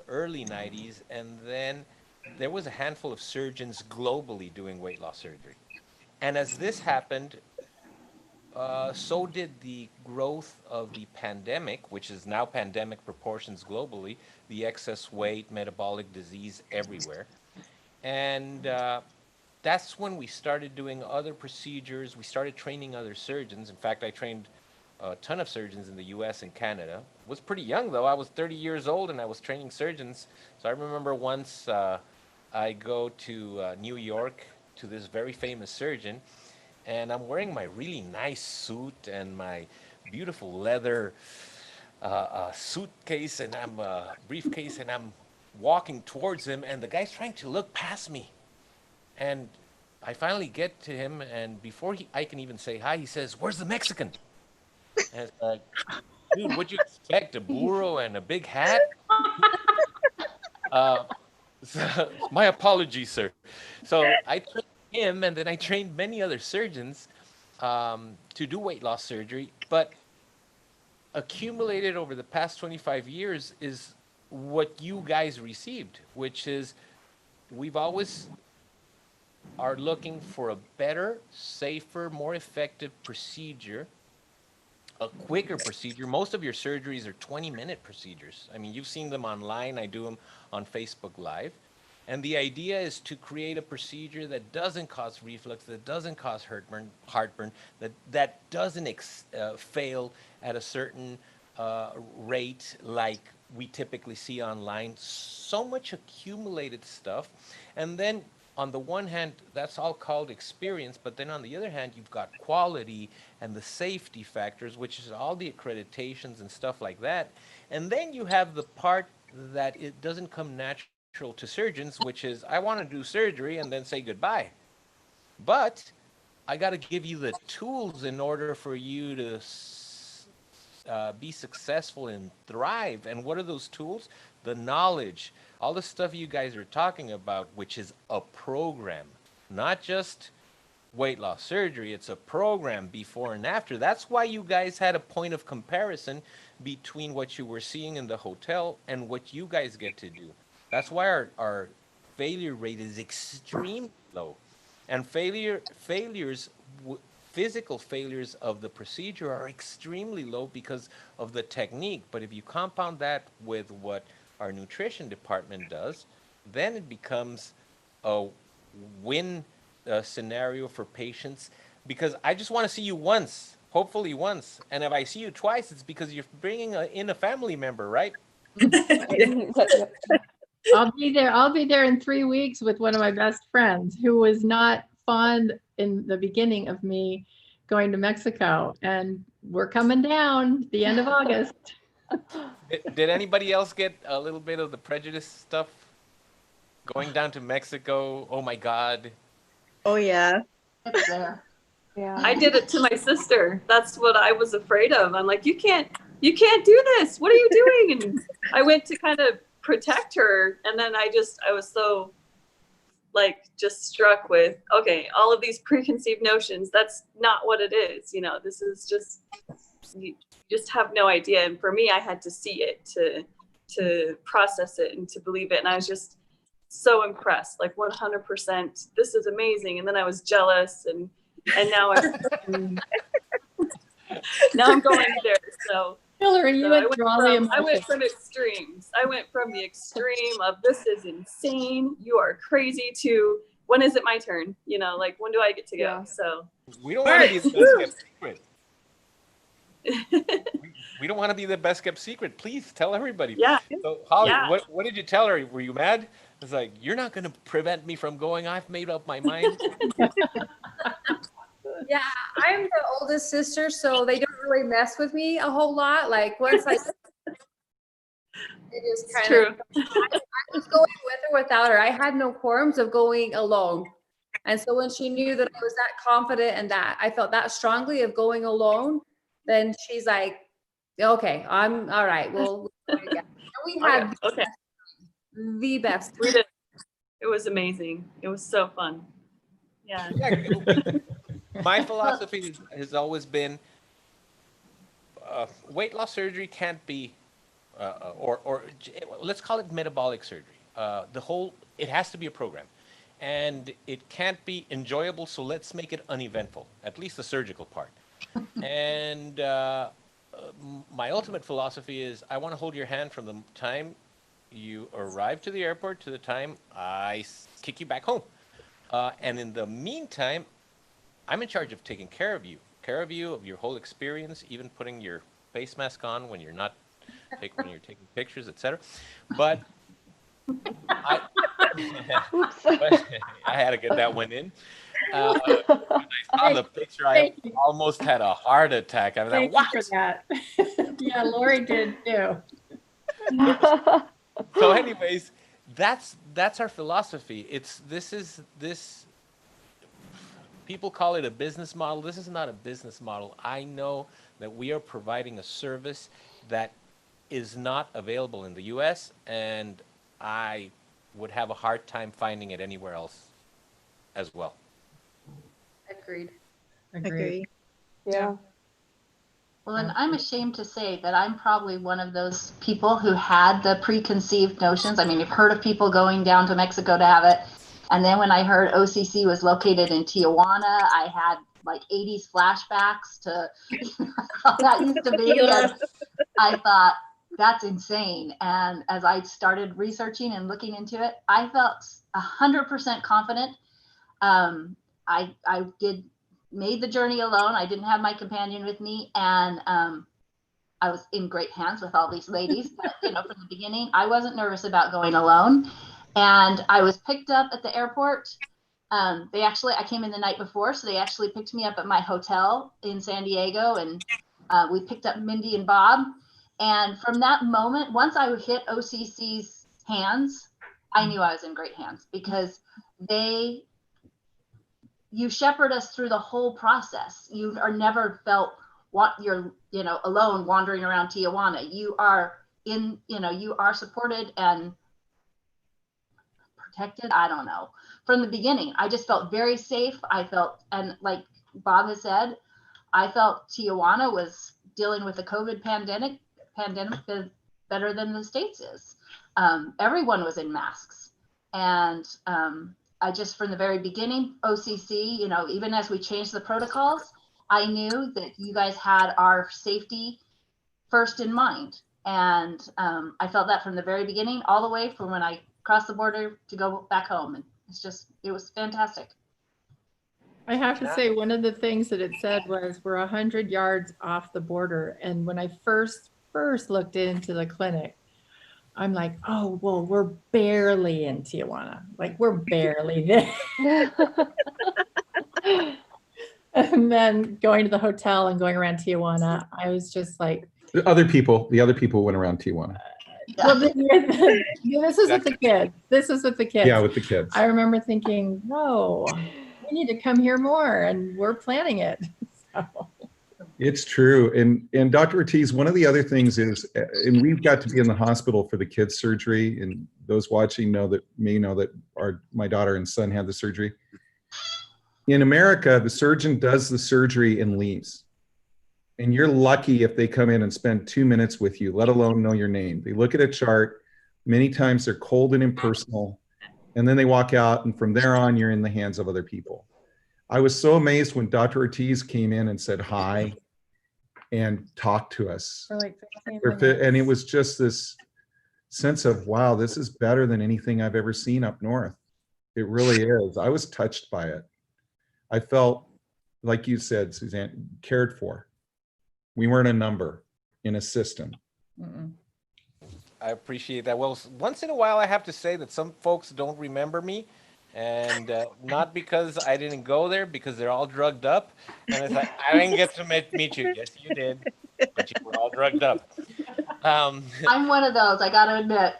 early 90s. And then there was a handful of surgeons globally doing weight loss surgery. And as this happened, so did the growth of the pandemic, which is now pandemic proportions globally, the excess weight, metabolic disease everywhere. And that's when we started doing other procedures. We started training other surgeons. In fact, I trained a ton of surgeons in the US and Canada. Was pretty young though. I was 30 years old and I was training surgeons. So I remember once I go to New York to this very famous surgeon, and I'm wearing my really nice suit and my beautiful leather suitcase and I'm briefcase, and I'm walking towards him, and the guy's trying to look past me, and I finally get to him, and before I can even say hi, he says, "Where's the Mexican?" And it's like, dude, what'd you expect? A burro and a big hat? Uh, my apologies, sir. So I trained him, and then I trained many other surgeons to do weight loss surgery. But accumulated over the past 25 years is what you guys received, which is we've always are looking for a better, safer, more effective procedure, a quicker procedure. Most of your surgeries are 20-minute procedures. I mean, you've seen them online. I do them on Facebook Live. And the idea is to create a procedure that doesn't cause reflux, that doesn't cause heartburn, that doesn't fail at a certain rate like we typically see online. So much accumulated stuff. And then on the one hand, that's all called experience, but then on the other hand, you've got quality and the safety factors, which is all the accreditations and stuff like that. And then you have the part that it doesn't come natural to surgeons, which is I want to do surgery and then say goodbye. But I got to give you the tools in order for you to be successful and thrive. And what are those tools? The knowledge, all the stuff you guys are talking about, which is a program, not just weight loss surgery. It's a program before and after. That's why you guys had a point of comparison between what you were seeing in the hotel and what you guys get to do. That's why our failure rate is extremely low. And physical failures of the procedure are extremely low because of the technique. But if you compound that with what our nutrition department does, then it becomes a win scenario for patients, because I just want to see you once, hopefully once. And if I see you twice, it's because you're bringing in a family member, right? I'll be there. I'll be there in 3 weeks with one of my best friends who was not fond in the beginning of me going to Mexico, and we're coming down the end of August. Did anybody else get a little bit of the prejudice stuff going down to Mexico? Oh my God. Oh yeah. It's there. Yeah. I did it to my sister. That's what I was afraid of. I'm like, you can't do this. What are you doing? And I went to kind of protect her, and then I was so like just struck with, okay, all of these preconceived notions, that's not what it is. You know, this is just, you just have no idea. And for me, I had to see it to process it and to believe it. And I was just so impressed, like 100%, this is amazing. And then I was jealous, and now I'm now I'm going there. So Hillary, you So went through all the I emotions. went from extremes. I went from the extreme of this is insane, you are crazy, to when is it my turn? You know, like when do I get to go? Yeah. So We don't want to be the best kept secret. We don't want to be the best kept secret. Please tell everybody. yeah. So Holly, Yeah. what did you tell her? Were you mad? It's like, you're not going to prevent me from going. I've made up my mind. Yeah, I'm the oldest sister, so they don't really mess with me a whole lot. Like once I, it is It's kind true. of. I was going with or without her. I had no qualms of going alone, and so when she knew that I was that confident and that I felt that strongly of going alone, then she's like, "Okay, I'm all right. We'll go together." And we had Okay. the best. We did. It was amazing. It was so fun. Yeah. My philosophy has always been weight loss surgery can't be, or let's call it metabolic surgery. It has to be a program. And it can't be enjoyable, so let's make it uneventful, at least the surgical part. And my ultimate philosophy is I want to hold your hand from the time you arrive to the airport to the time I kick you back home. And in the meantime, I'm in charge of taking care of you, of your whole experience, even putting your face mask on when you're not, when you're taking pictures, etc. But I had to get that one in. When I saw the picture, I almost had a heart attack. I was like, Thank you for that. Yeah, Lori did too. So anyways, that's our philosophy. People call it a business model. This is not a business model. I know that we are providing a service that is not available in the US, and I would have a hard time finding it anywhere else as well. Agreed. Agree. Yeah. Well, and I'm ashamed to say that I'm probably one of those people who had the preconceived notions. I mean, you've heard of people going down to Mexico to have it. And then when I heard OCC was located in Tijuana, I had like 80s flashbacks to how that used to be. And I thought, that's insane. And as I started researching and looking into it, I felt 100% confident. I made the journey alone. I didn't have my companion with me, and I was in great hands with all these ladies. But, from the beginning, I wasn't nervous about going alone. And I was picked up at the airport. I came in the night before, so they actually picked me up at my hotel in San Diego, and we picked up Mindy and Bob. And from that moment, once I hit OCC's hands, I knew I was in great hands, because you shepherd us through the whole process. You are never felt you're alone wandering around Tijuana. You are you are supported and protected. I don't know. From the beginning, I just felt very safe. I felt, and like Bob has said, I felt Tijuana was dealing with the COVID pandemic better than the States is. Everyone was in masks, and I just, from the very beginning, OCC, even as we changed the protocols, I knew that you guys had our safety first in mind. And I felt that from the very beginning, all the way from when I crossed the border to go back home. And it was fantastic. I have to say, one of the things that it said was we're 100 yards off the border. And when I first looked into the clinic, I'm like, oh, well, we're barely in Tijuana. Like, we're barely there. And then going to the hotel and going around Tijuana, I was just like. The other people went around Tijuana. Well, this was with the kids. This was with the kids. Yeah, with the kids. I remember thinking, no, we need to come here more, and we're planning it. So. It's true. And Dr. Ortiz, one of the other things is, and we've got to be in the hospital for the kids' surgery, and those watching may know that my daughter and son had the surgery. In America, the surgeon does the surgery and leaves. And you're lucky if they come in and spend 2 minutes with you, let alone know your name. They look at a chart. Many times they're cold and impersonal, and then they walk out, and from there on, you're in the hands of other people. I was so amazed when Dr. Ortiz came in and said hi. and talk to us. For like 15 minutes. And it was just this sense of, wow, this is better than anything I've ever seen up north. It really is. I was touched by it. I felt, like you said, Suzanne, cared for. We weren't a number in a system. Mm-mm. I appreciate that. Well, once in a while, I have to say that some folks don't remember me, and not because I didn't go there, because they're all drugged up, and it's like, I didn't get to meet you. Yes, you did, but you were all drugged up. I'm one of those, I gotta admit.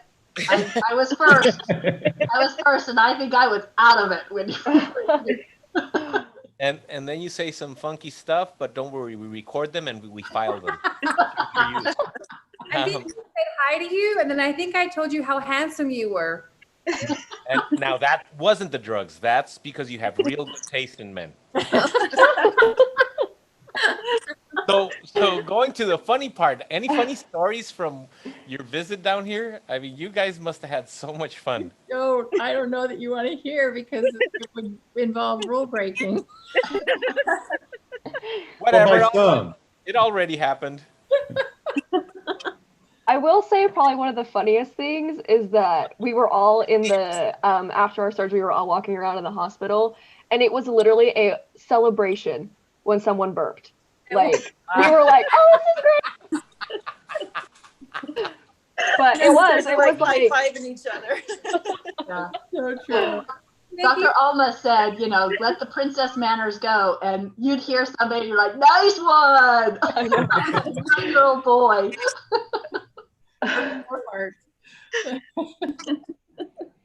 I was first. I was first, and I think I was out of it when And then you say some funky stuff, but don't worry, we record them and we file them. I think I said hi to you, and then I think I told you how handsome you were. And now that wasn't the drugs. That's because you have real good taste in men. So going to the funny part, any funny stories from your visit down here? I mean, you guys must have had so much fun. I don't know that you want to hear because it would involve rule breaking. Whatever. Well, It already happened. I will say probably one of the funniest things is that we were all in the, after our surgery, we were all walking around in the hospital, and it was literally a celebration when someone burped. Like, we were like, oh, this is great. But it was like high-fiving each other. Yeah. So true. Dr. Alma said, let the princess manners go. And you'd hear somebody, you're like, nice one. 9-year-old boy.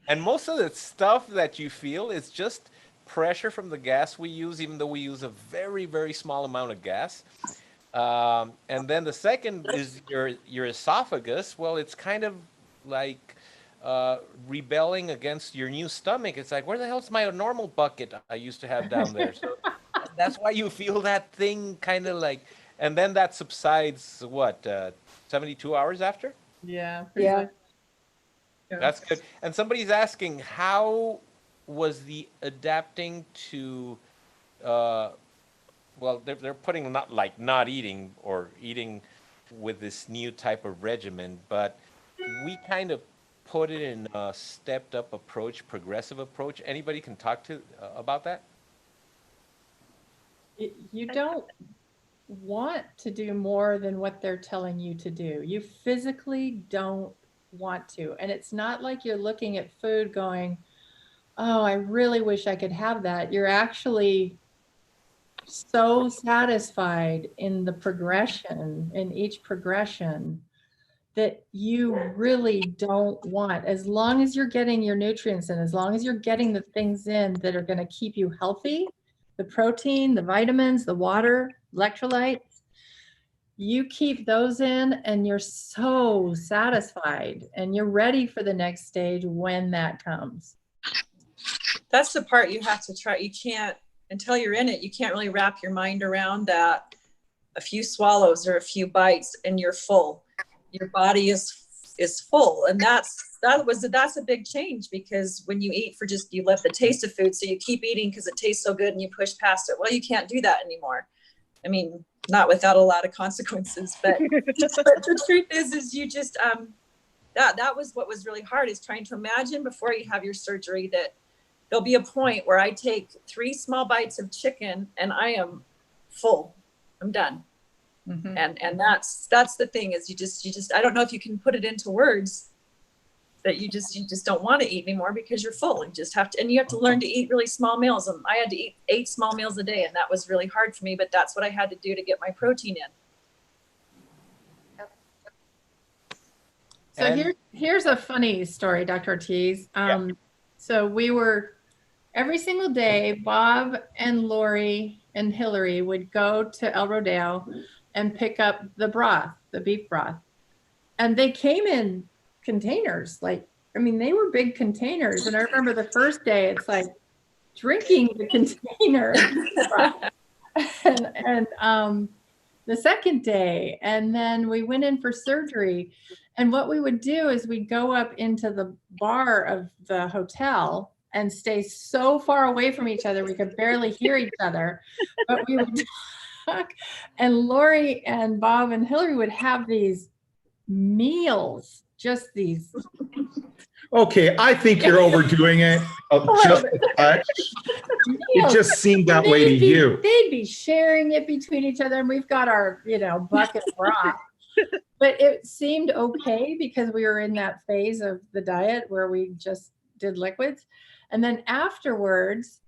And most of the stuff that you feel is just pressure from the gas we use, even though we use a very, very small amount of gas. And then the second is your esophagus. Well, it's kind of like rebelling against your new stomach. It's like, where the hell's my normal bucket I used to have down there? So that's why you feel that thing kind of like, and then that subsides, what, 72 hours after? Yeah. Yeah. That's good. And somebody's asking, how was the adapting to, well, they're putting not eating or eating with this new type of regimen, but we kind of put it in a stepped up approach, progressive approach. Anybody can talk to about that? You don't want to do more than what they're telling you to do. You physically don't want to. And it's not like you're looking at food going, oh, I really wish I could have that. You're actually so satisfied in the progression, in each progression, that you really don't want, as long as you're getting your nutrients in, as long as you're getting the things in that are going to keep you healthy, the protein, the vitamins, the water, electrolytes, you keep those in and you're so satisfied and you're ready for the next stage when that comes. That's the part you have to try. You can't, until you're in it, you can't really wrap your mind around that. A few swallows or a few bites and you're full. Your body is full. And that's a big change, because when you eat for just, you love the taste of food, so you keep eating because it tastes so good and you push past it. Well, you can't do that anymore. I mean, not without a lot of consequences, but the truth is you just, that was what was really hard, is trying to imagine before you have your surgery that there'll be a point where I take 3 small bites of chicken and I am full. I'm done. Mm-hmm. And that's the thing, is you just, I don't know if you can put it into words, that you just don't want to eat anymore because you're full. You just have to, and you have to learn to eat really small meals. And I had to eat 8 small meals a day, and that was really hard for me, but that's what I had to do to get my protein in. So here's a funny story, Dr. Ortiz. So we were, every single day, Bob and Lori and Hillary would go to El Rodeo and pick up the broth, the beef broth. And they came in containers. Like, I mean, they were big containers. And I remember the first day, it's like drinking the container. and the second day, and then we went in for surgery. And what we would do is we'd go up into the bar of the hotel and stay so far away from each other we could barely hear each other. But talk. And Lori and Bob and Hillary would have these meals, just these. Okay, I think you're overdoing it just a touch. It just seemed that way to you. They'd be sharing it between each other, and we've got our, bucket of broth. But it seemed okay because we were in that phase of the diet where we just did liquids. And then afterwards,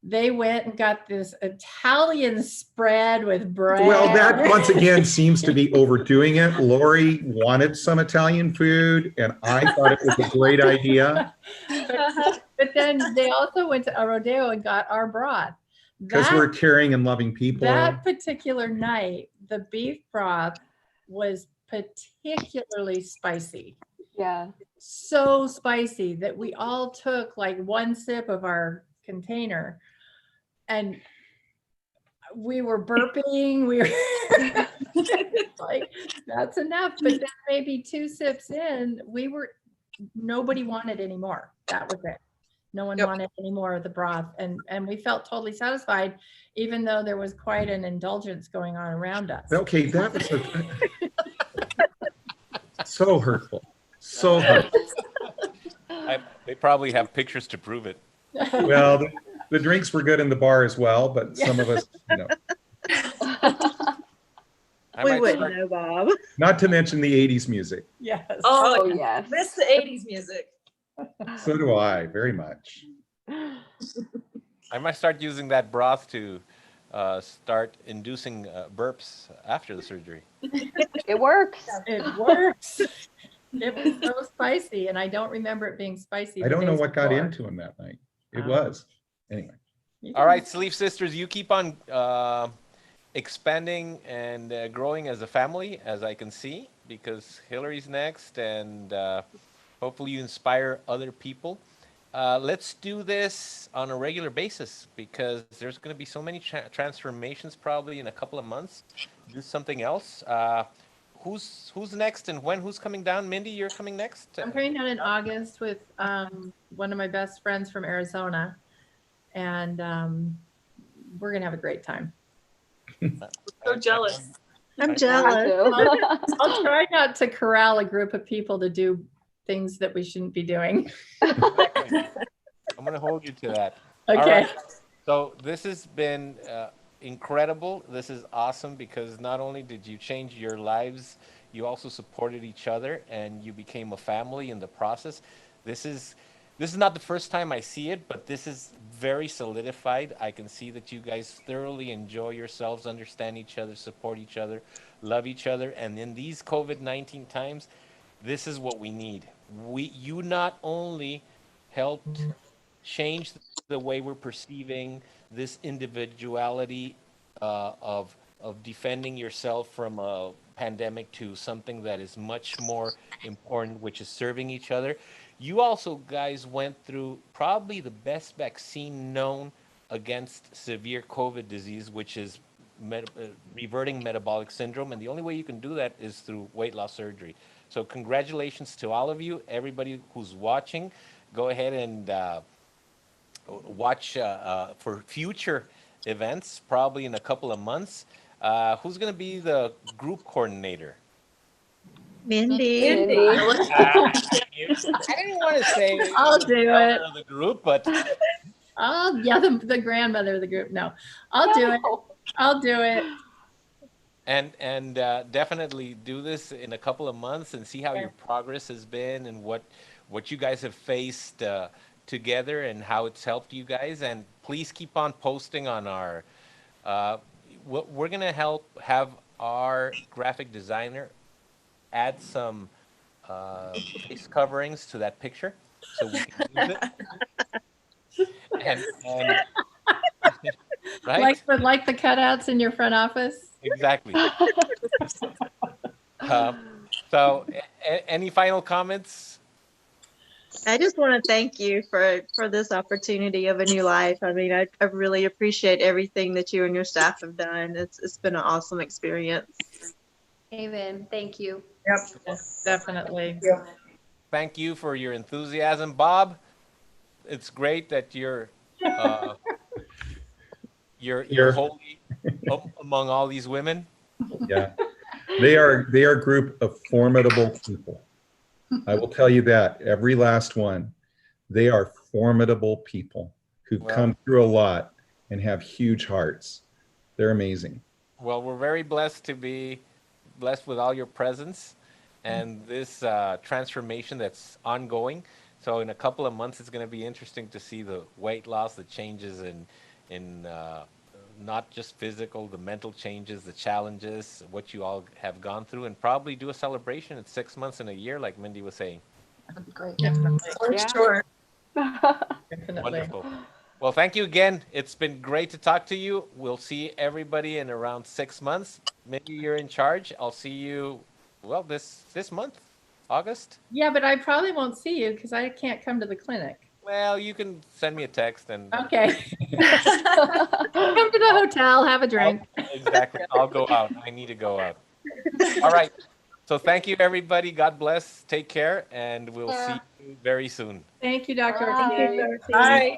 they went and got this Italian spread with bread. Well, that once again seems to be overdoing it. Lori wanted some Italian food, and I thought it was a great idea. But then they also went to a rodeo and got our broth. Because we're caring and loving people. That particular night, the beef broth was particularly spicy. Yeah. So spicy that we all took like one sip of our container and we were burping. We were like, that's enough. But then maybe 2 sips in, nobody wanted any more. That was it. No one wanted any more of the broth. And we felt totally satisfied, even though there was quite an indulgence going on around us. Okay, that was so hurtful. So hurtful. They probably have pictures to prove it. Well, the drinks were good in the bar as well, but some of us, We wouldn't know, Bob. Not to mention the 80s music. Yes. Oh, yes. Miss the 80s music. So do I, very much. I might start using that broth to start inducing burps after the surgery. It works. It works. It was so spicy, and I don't remember it being spicy. I don't know days what got before. into him that night. It was. Anyway. All right, Sleeve Sisters, you keep on expanding and growing as a family, as I can see, because Hillary's next, and hopefully you inspire other people. Let's do this on a regular basis because there's going to be so many transformations probably in a couple of months. Do something else. Who's next and when? Who's coming down? Mindy, you're coming next? I'm coming down in August with one of my best friends from Arizona, and we're going to have a great time. So jealous. I'm jealous. I'll try not to corral a group of people to do things that we shouldn't be doing. I'm going to hold you to that. Okay. All right. So this has been incredible. This is awesome because not only did you change your lives, you also supported each other and you became a family in the process. This is not the first time I see it, but this is very solidified. I can see that you guys thoroughly enjoy yourselves, understand each other, support each other, love each other. And in these COVID-19 times, this is what we need. You not only helped change the way we're perceiving this individuality of defending yourself from a pandemic to something that is much more important, which is serving each other. You also guys went through probably the best vaccine known against severe COVID disease, which is reverting metabolic syndrome. And the only way you can do that is through weight loss surgery. So congratulations to all of you, everybody who's watching. Go ahead and watch for future events, probably in a couple of months. Who's going to be the group coordinator? Mindy. I didn't want to say I'll do it. Of the group, but The grandmother of the group. No, I'll do it. I'll do it. and definitely do this in a couple of months and see how your progress has been and what you guys have faced together and how it's helped you guys. And please keep on posting on our. We're gonna have our graphic designer add some face coverings to that picture so we can use it. And right? Like the cutouts in your front office. Exactly. So, any final comments? I just want to thank you for this opportunity of a new life. I mean, I really appreciate everything that you and your staff have done. It's been an awesome experience. Amen. Thank you. Yep, definitely. Thank you for your enthusiasm, Bob. It's great that you're You're holy among all these women. Yeah, they are a group of formidable people. I will tell you that, every last one. They are formidable people who come through a lot and have huge hearts. They're amazing. Well, we're very blessed to be blessed with all your presence and this transformation that's ongoing. So in a couple of months, it's going to be interesting to see the weight loss, the changes in not just physical, the mental changes, the challenges, what you all have gone through, and probably do a celebration at 6 months in a year, like Mindy was saying. That'd be great. Definitely. For Yeah. sure. Definitely. Wonderful. Well, thank you again. It's been great to talk to you. We'll see everybody in around 6 months. Maybe you're in charge. I'll see you, well, this month, August. Yeah, but I probably won't see you because I can't come to the clinic. Well, you can send me a text and Okay. Come to the hotel, have a drink. exactly. I'll go out. I need to go out. All right. So thank you, everybody. God bless. Take care, and we'll see you very soon. Thank you, Dr. Bye. Ortiz. Bye.